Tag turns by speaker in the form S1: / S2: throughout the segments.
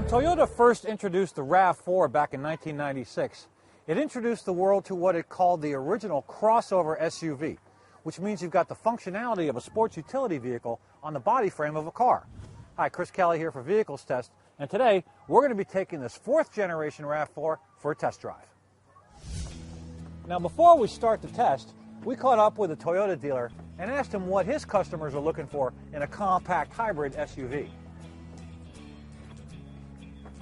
S1: Toyota first introduced the RAV4 back in 1996. It introduced the world to what it called the original crossover SUV, which means you've got the functionality of a sports utility vehicle on the body frame of a car. Hi, Chris Kelly here for Vehicles Test, and today we're going to be taking this fourth generation RAV4 for a test drive. Now, before we start the test, we caught up with a Toyota dealer and asked him what his customers are looking for in a compact hybrid SUV.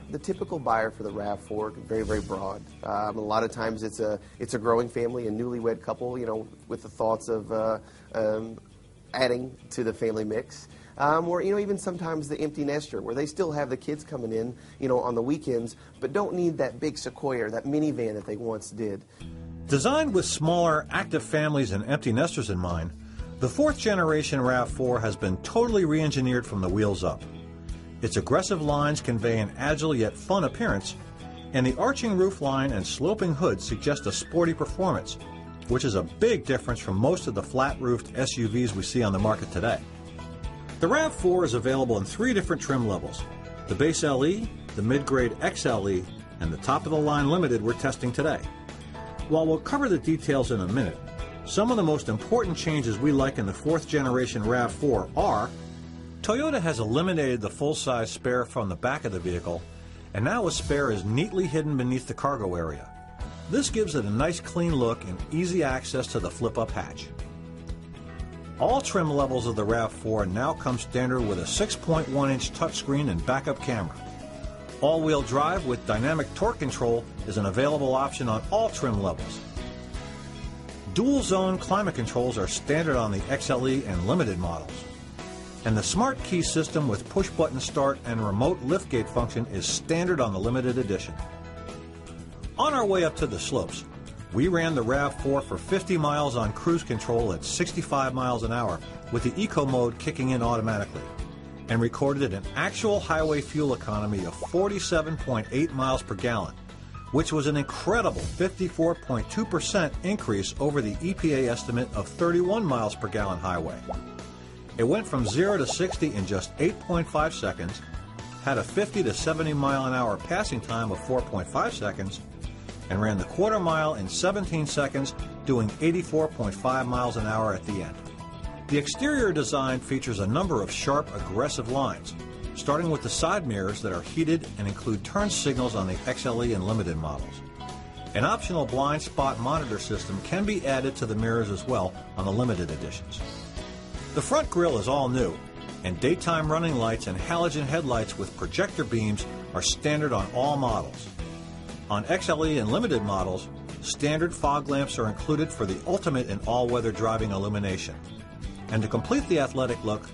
S2: The typical buyer for the RAV4 is very, very broad. A lot of times it's a growing family, a newlywed couple, with the thoughts of adding to the family mix. Or, even sometimes the empty nester, where they still have the kids coming in, on the weekends, but don't need that big Sequoia, that minivan that they once did.
S3: Designed with smaller, active families and empty nesters in mind, the fourth generation RAV4 has been totally re-engineered from the wheels up. Its aggressive lines convey an agile yet fun appearance, and the arching roofline and sloping hood suggest a sporty performance, which is a big difference from most of the flat-roofed SUVs we see on the market today. The RAV4 is available in 3 different trim levels: the base LE, the mid-grade XLE, and the top-of-the-line Limited we're testing today. While we'll cover the details in a minute, some of the most important changes we like in the fourth generation RAV4 are: Toyota has eliminated the full-size spare from the back of the vehicle, and now a spare is neatly hidden beneath the cargo area. This gives it a nice clean look and easy access to the flip-up hatch. All trim levels of the RAV4 now come standard with a 6.1-inch touchscreen and backup camera. All-wheel drive with dynamic torque control is an available option on all trim levels. Dual-zone climate controls are standard on the XLE and Limited models. And the Smart Key system with push-button start and remote liftgate function is standard on the Limited edition. On our way up to the slopes, we ran the RAV4 for 50 miles on cruise control at 65 miles an hour with the Eco mode kicking in automatically, and recorded an actual highway fuel economy of 47.8 miles per gallon, which was an incredible 54.2% increase over the EPA estimate of 31 miles per gallon highway. It went from 0 to 60 in just 8.5 seconds, had a 50 to 70 mile an hour passing time of 4.5 seconds, and ran the quarter mile in 17 seconds, doing 84.5 miles an hour at the end. The exterior design features a number of sharp, aggressive lines, starting with the side mirrors that are heated and include turn signals on the XLE and Limited models. An optional blind spot monitor system can be added to the mirrors as well on the Limited editions. The front grille is all new, and daytime running lights and halogen headlights with projector beams are standard on all models. On XLE and Limited models, standard fog lamps are included for the ultimate in all-weather driving illumination. And to complete the athletic look,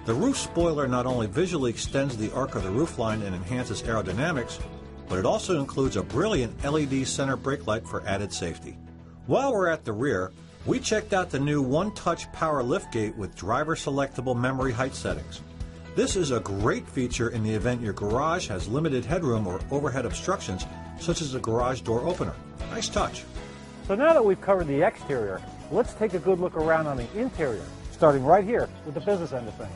S3: the roof spoiler not only visually extends the arc of the roofline and enhances aerodynamics, but it also includes a brilliant LED center brake light for added safety. While we're at the rear, we checked out the new one-touch power liftgate with driver-selectable memory height settings. This is a great feature in the event your garage has limited headroom or overhead obstructions, such as a garage door opener. Nice touch.
S1: So now that we've covered the exterior, let's take a good look around on the interior, starting right here with the business end of things.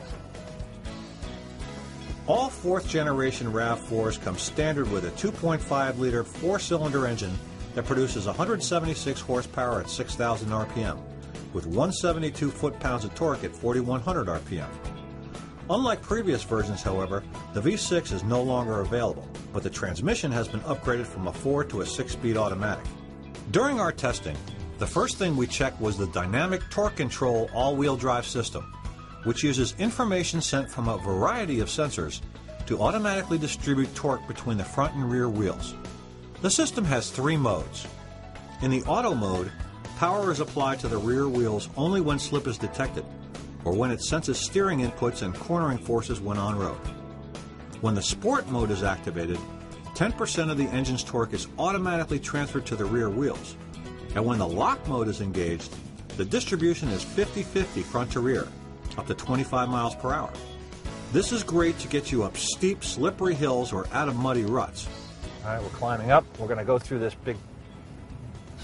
S3: All fourth generation RAV4s come standard with a 2.5-liter 4-cylinder engine that produces 176 horsepower at 6,000 RPM, with 172 foot-pounds of torque at 4,100 RPM. Unlike previous versions, however, the V6 is no longer available, but the transmission has been upgraded from a 4 to a 6-speed automatic. During our testing, the first thing we checked was the dynamic torque control all-wheel drive system, which uses information sent from a variety of sensors to automatically distribute torque between the front and rear wheels. The system has 3 modes. In the auto mode, power is applied to the rear wheels only when slip is detected, or when it senses steering inputs and cornering forces when on road. When the sport mode is activated, 10% of the engine's torque is automatically transferred to the rear wheels. And when the lock mode is engaged, the distribution is 50-50 front to rear, up to 25 miles per hour. This is great to get you up steep, slippery hills or out of muddy ruts.
S1: All right, we're climbing up. We're going to go through this big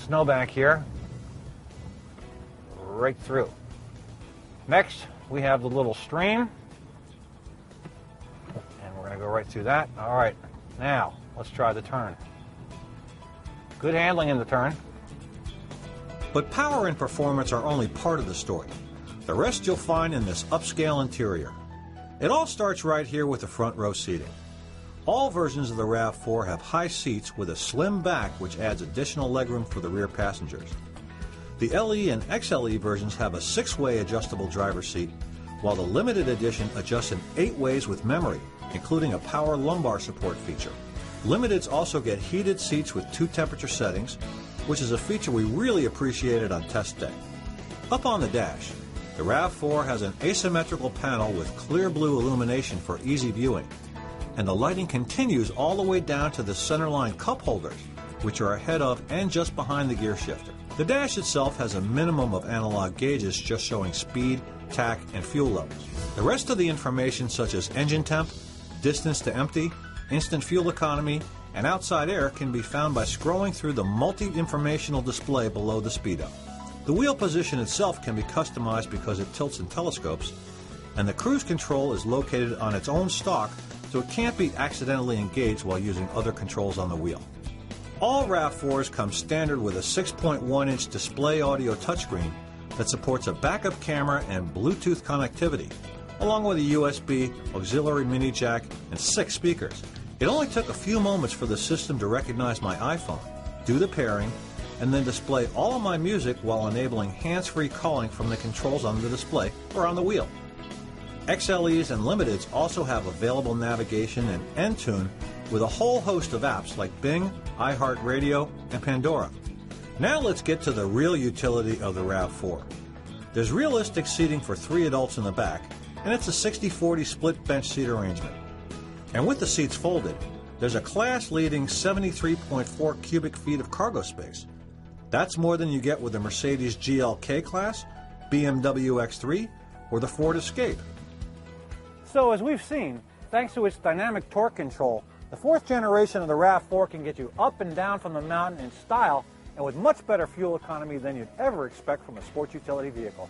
S1: snowbank here, right through. Next, we have the little stream, and we're going to go right through that. All right, Now, let's try the turn. Good handling in the turn.
S3: But power and performance are only part of the story. The rest you'll find in this upscale interior. It all starts right here with the front row seating. All versions of the RAV4 have high seats with a slim back which adds additional legroom for the rear passengers. The LE and XLE versions have a 6-way adjustable driver's seat, while the limited edition adjusts in 8 ways with memory, including a power lumbar support feature. Limiteds also get heated seats with 2 temperature settings, which is a feature we really appreciated on test day. Up on the dash, the RAV4 has an asymmetrical panel with clear blue illumination for easy viewing, and the lighting continues all the way down to the centerline cup holders, which are ahead of and just behind the gear shifter. The dash itself has a minimum of analog gauges just showing speed, tach, and fuel levels. The rest of the information, such as engine temp, distance to empty, instant fuel economy, and outside air, can be found by scrolling through the multi-informational display below the speedo. The wheel position itself can be customized because it tilts and telescopes, and the cruise control is located on its own stalk, so it can't be accidentally engaged while using other controls on the wheel. All RAV4s come standard with a 6.1-inch display audio touchscreen that supports a backup camera and Bluetooth connectivity, along with a USB, auxiliary mini jack, and 6 speakers. It only took a few moments for the system to recognize my iPhone, do the pairing, and then display all of my music while enabling hands-free calling from the controls on the display or on the wheel. XLEs and Limiteds also have available navigation and Entune with a whole host of apps like Bing, iHeartRadio, and Pandora. Now let's get to the real utility of the RAV4. There's realistic seating for 3 adults in the back, and it's a 60-40 split bench seat arrangement. And with the seats folded, there's a class-leading 73.4 cubic feet of cargo space. That's more than you get with the Mercedes GLK class, BMW X3, or the Ford Escape.
S1: So as we've seen, thanks to its dynamic torque control, the 4th generation of the RAV4 can get you up and down from the mountain in style and with much better fuel economy than you'd ever expect from a sports utility vehicle.